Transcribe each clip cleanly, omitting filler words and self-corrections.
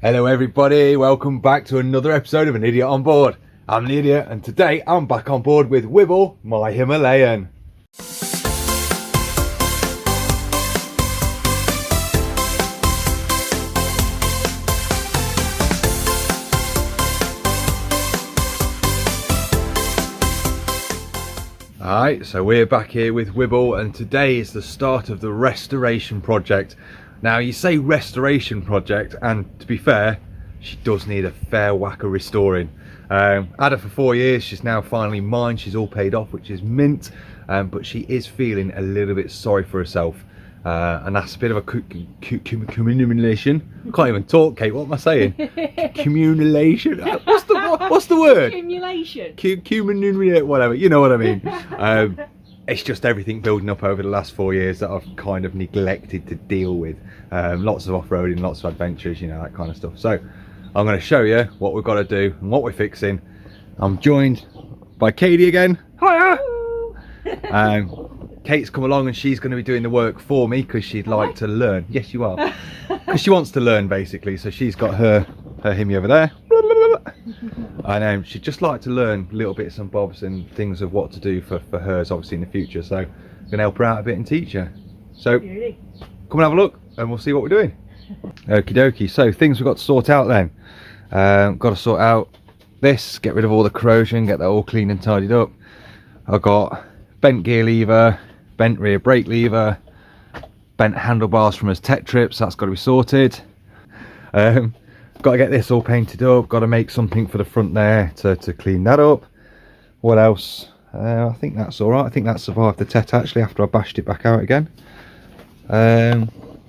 Hello everybody, welcome back to another episode of An Idiot on Board. I'm the Idiot and today I'm back on board with Wibble, my Himalayan. Alright, so we're back here with Wibble and today is the start of the restoration project. Now you say restoration project and to be fair, she does need a fair whack of restoring. Had her for 4 years, she's now finally mine, she's all paid off which is mint, but she is feeling a little bit sorry for herself. And that's a bit of a communication. I can't even talk, Kate, what am I saying? Communulation. What's the word? Accumulation. Whatever, you know what I mean. It's just everything building up over the last 4 years that I've kind of neglected to deal with. Lots of off-roading, lots of adventures, you know, that kind of stuff. So I'm going to show you what we've got to do and what we're fixing. I'm joined by Katie again. Hiya! Kate's come along and she's going to be doing the work for me because she'd like to learn. Yes, you are. Because she wants to learn basically. So she's got her Himi over there. And she'd just like to learn little bits and bobs and things of what to do for hers obviously in the future. So I'm going to help her out a bit and teach her. So come and have a look and we'll see what we're doing. Okie dokie. So things we've got to sort out then. Got to sort out this, get rid of all the corrosion, get that all clean and tidied up. I've got bent gear lever, bent rear brake lever, bent handlebars from his tech trips, that's got to be sorted. Got to get this all painted up, got to make something for the front there to clean that up. What else? I think that's alright, I think that survived the TET actually after I bashed it back out again.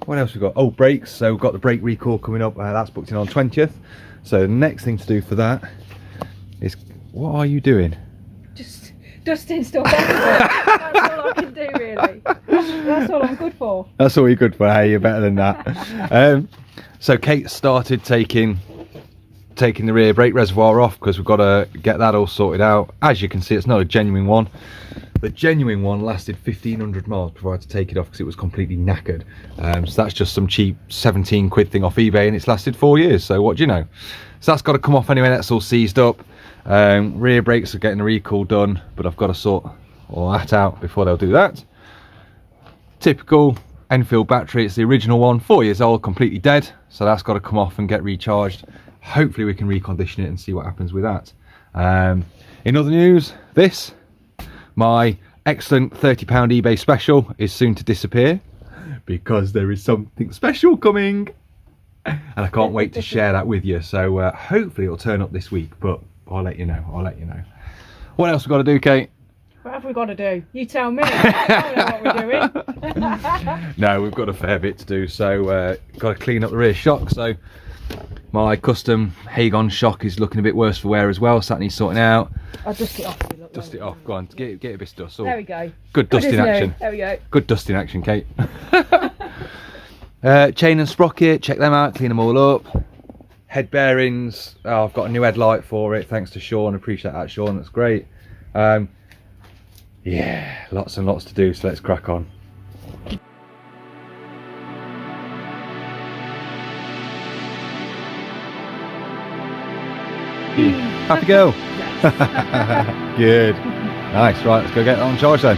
What else we got? Oh, brakes, so we've got the brake recall coming up, that's booked in on 20th. So the next thing to do for that is, what are you doing? Just dusting stuff everywhere. That's all I can do really. That's all I'm good for. That's all you're good for, hey, you're better than that. So Kate started taking the rear brake reservoir off because we've got to get that all sorted out. As you can see, it's not a genuine one. The genuine one lasted 1,500 miles before I had to take it off because it was completely knackered. So that's just some cheap 17 quid thing off eBay and it's lasted 4 years, so what do you know. So that's got to come off anyway, that's all seized up. Rear brakes are getting the recall done, but I've got to sort all that out before they'll do that. Typical Enfield battery, it's the original one, 4 years old, completely dead, so that's got to come off and get recharged. Hopefully we can recondition it and see what happens with that. In other news, this, my excellent £30 eBay special is soon to disappear because there is something special coming and I can't wait to share that with you. So hopefully it'll turn up this week, but I'll let you know. What else we got to do, Kate? What have we got to do? You tell me. I don't know what we're doing. No, we've got a fair bit to do. So got to clean up the rear shock. So my custom Hagon shock is looking a bit worse for wear as well, so that needs sorting out. I'll dust it off. Dust it off, go on, get a bit of dust. There we go. Good dusting action. There we go. Good dusting action, Kate. Chain and sprocket, check them out, clean them all up. Head bearings, I've got a new headlight for it, thanks to Sean, appreciate that Sean, that's great. Yeah, lots and lots to do, so let's crack on. Happy girl. Good. Nice, right, let's go get that on charge then.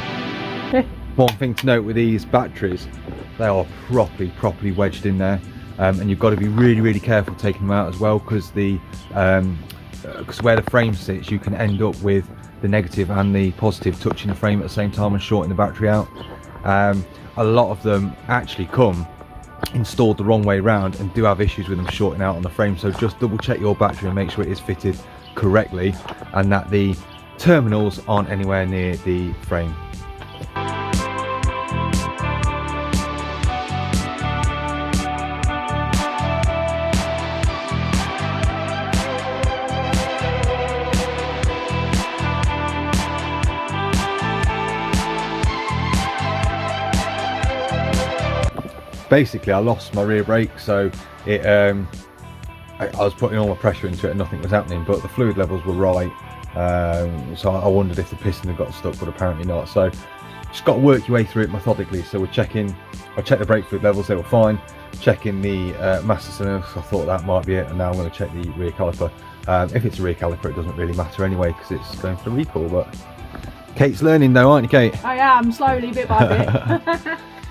One thing to note with these batteries, they are properly wedged in there, and you've got to be really careful taking them out as well, because where the frame sits you can end up with the negative and the positive touching the frame at the same time and shorting the battery out. A lot of them actually come installed the wrong way around and do have issues with them shorting out on the frame, so just double check your battery and make sure it is fitted correctly and that the terminals aren't anywhere near the frame. Basically I lost my rear brake, so it I was putting all my pressure into it and nothing was happening, but the fluid levels were right, so I wondered if the piston had got stuck, but apparently not. So just got to work your way through it methodically. So I checked the brake fluid levels, they were fine. Checking the master cylinder, I thought that might be it, and now I'm going to check the rear caliper. If it's a rear caliper, it doesn't really matter anyway because it's going for a recall. But Kate's learning though, aren't you, Kate? I am, slowly, bit by bit.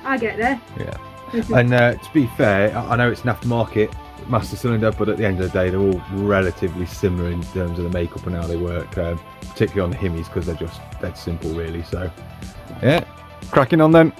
I get there. Yeah. And to be fair, I know it's an aftermarket master cylinder, but at the end of the day, they're all relatively similar in terms of the makeup and how they work, particularly on the Himis because they're just dead simple, really. So, yeah, cracking on then.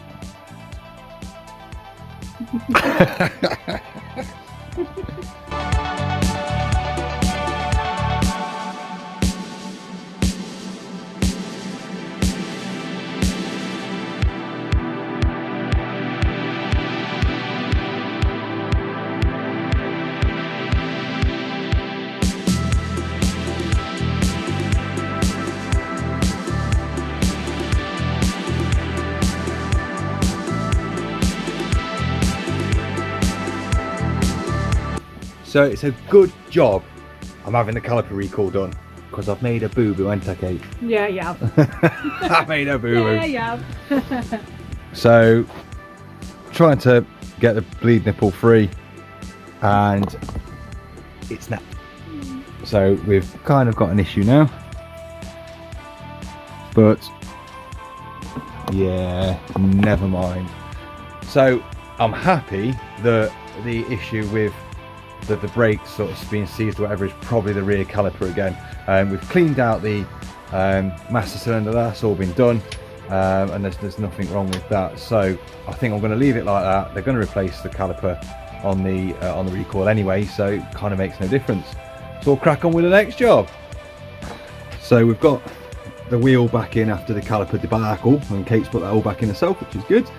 So it's a good job I'm having the caliper recall done because I've made a boo-boo, ain't I, Kate? Yeah, yeah. I've made a boo-boo. Yeah, yeah. So trying to get the bleed nipple free and it's snapped. So we've kind of got an issue now. But yeah, never mind. So I'm happy that the issue with the brakes sort of being seized or whatever is probably the rear caliper again. We've cleaned out the master cylinder, that's all been done, and there's nothing wrong with that. So I think I'm going to leave it like that. They're going to replace the caliper on the recall anyway, so it kind of makes no difference. So we'll crack on with the next job. So we've got the wheel back in after the caliper debacle, and Kate's put that all back in herself, which is good.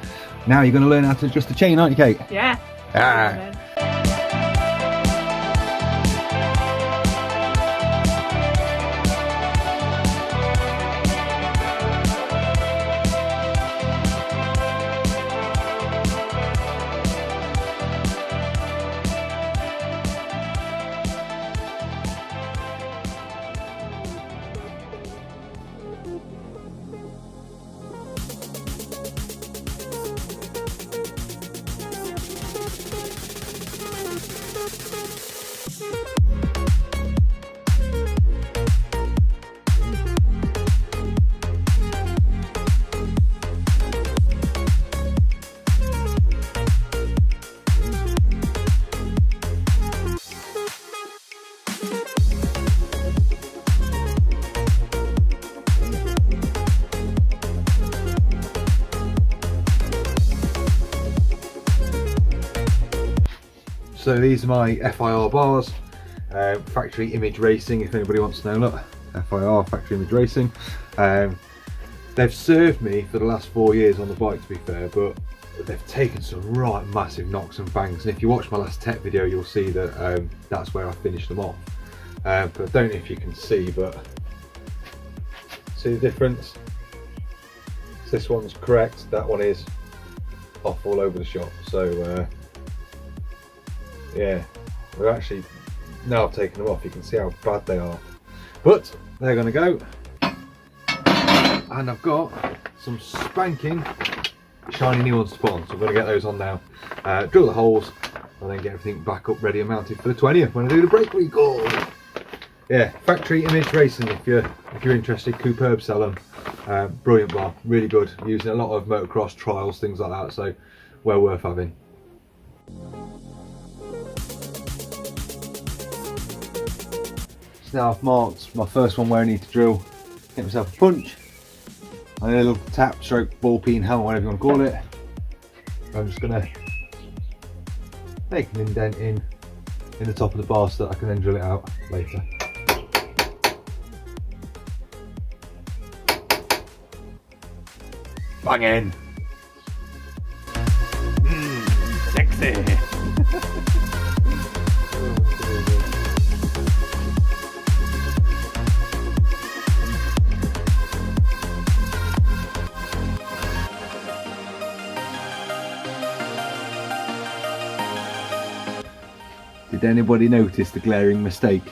Now you're going to learn how to adjust the chain, aren't you, Kate? Yeah. Ah. So these are my FIR bars, factory image racing, if anybody wants to know. Look, FIR, factory image racing. They've served me for the last 4 years on the bike, to be fair, but they've taken some right massive knocks and bangs, and if you watch my last tech video you'll see that that's where I finished them off. But I don't know if you can see, but see the difference? So this one's correct, that one is off all over the shop. So yeah, we're actually, now I've taken them off, you can see how bad they are. But they're going to go, and I've got some spanking shiny new ones to put on, so I'm going to get those on now, drill the holes, and then get everything back up ready and mounted for the 20th when I do the brake recall. Yeah, factory image racing, if you're interested, Cooperb sell them. Brilliant bar, really good, using a lot of motocross trials, things like that, so well worth having. So now I've marked my first one where I need to drill, get myself a punch, and a little tap, stroke, ball peen, hammer, whatever you want to call it. I'm just going to make an indent in the top of the bar so that I can then drill it out later. Banging! Sexy! Did anybody notice the glaring mistake?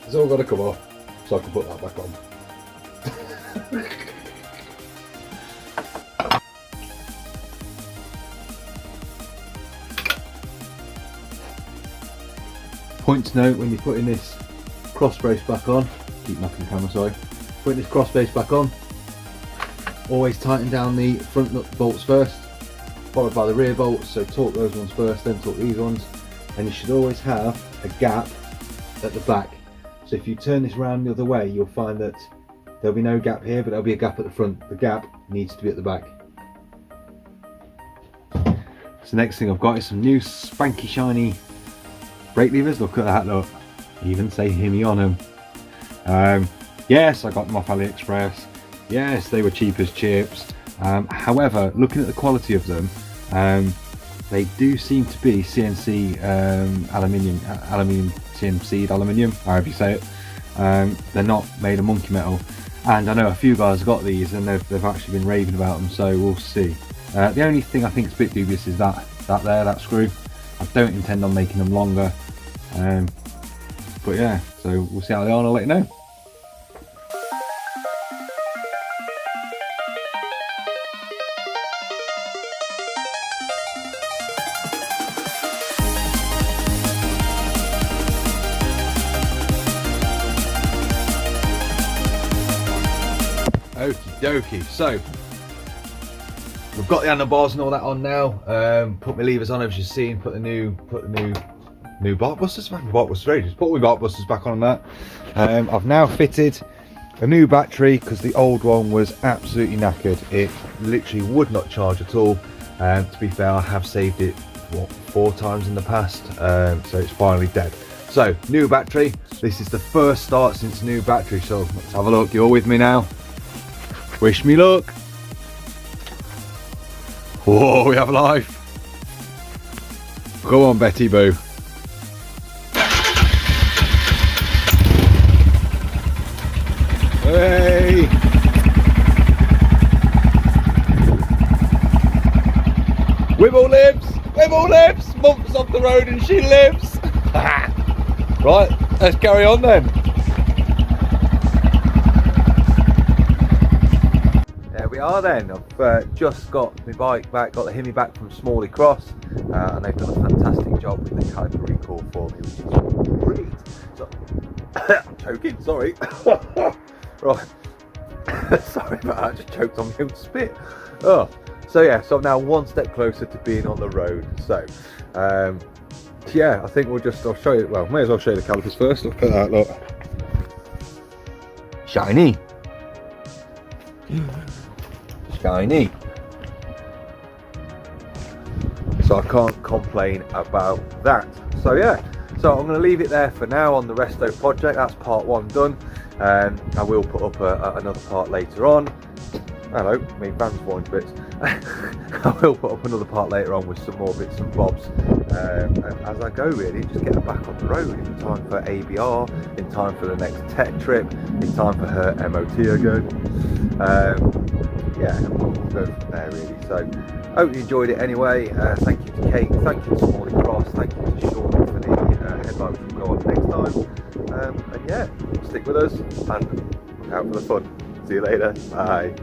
It's all got to come off, so I can put that back on. Point to note when you're putting this cross brace back on, keep knocking the camera, sorry. Putting this cross brace back on, always tighten down the front nut bolts first, followed by the rear bolts, so torque those ones first, then torque these ones, and you should always have a gap at the back. So if you turn this round the other way, you'll find that there'll be no gap here, but there'll be a gap at the front. The gap needs to be at the back. So the next thing I've got is some new spanky shiny brake levers. Look at that, look. Even say Himi on them. Yes, I got them off AliExpress. Yes, they were cheap as chips. However, looking at the quality of them, they do seem to be CNC aluminium CNC aluminium, however you say it. They're not made of monkey metal, and I know a few guys got these and they've actually been raving about them, so we'll see. The only thing I think is a bit dubious is that screw. I don't intend on making them longer, but yeah, so we'll see how they are and I'll let you know. Okie dokie, so we've got the handlebars and all that on now. Put my levers on, as you've seen. Put the new bark busters back. Bark busters ready. Just put my bark busters back on that. I've now fitted a new battery because the old one was absolutely knackered. It literally would not charge at all. To be fair, I have saved it 4 times in the past, so it's finally dead. So new battery. This is the first start since new battery. So let's have a look. You're with me now. Wish me luck. Whoa, we have life. Go on, Betty Boo. Hey. Wibble lives, months off the road and she lives. Right, let's carry on then. We are then. I've just got my bike back, got the Himi back from Smalley Cross, and they've done a fantastic job with the caliper recall for me, which is great. So, I'm choking, sorry. Right, sorry about that, I just choked on my own spit. Oh, so yeah, so I'm now one step closer to being on the road. So, yeah, I think I'll show you, well, may as well show you the calipers first. Look at that, look. Shiny. Shiny. So I can't complain about that. So yeah, so I'm going to leave it there for now on the Resto project. That's part 1 done. I will put up another part later on. Hello, my van's falling to bits. I will put up another part later on with some more bits and bobs, and as I go, really, just get her back on the road in time for ABR, in time for the next tech trip, in time for her MOT again. Yeah, and we'll go from there really. So hope you enjoyed it anyway. Thank you to Kate, thank you to Smalley Cross, thank you to Sean for the headlight, which will go on next time. And yeah, stick with us and look out for the fun. See you later. Bye.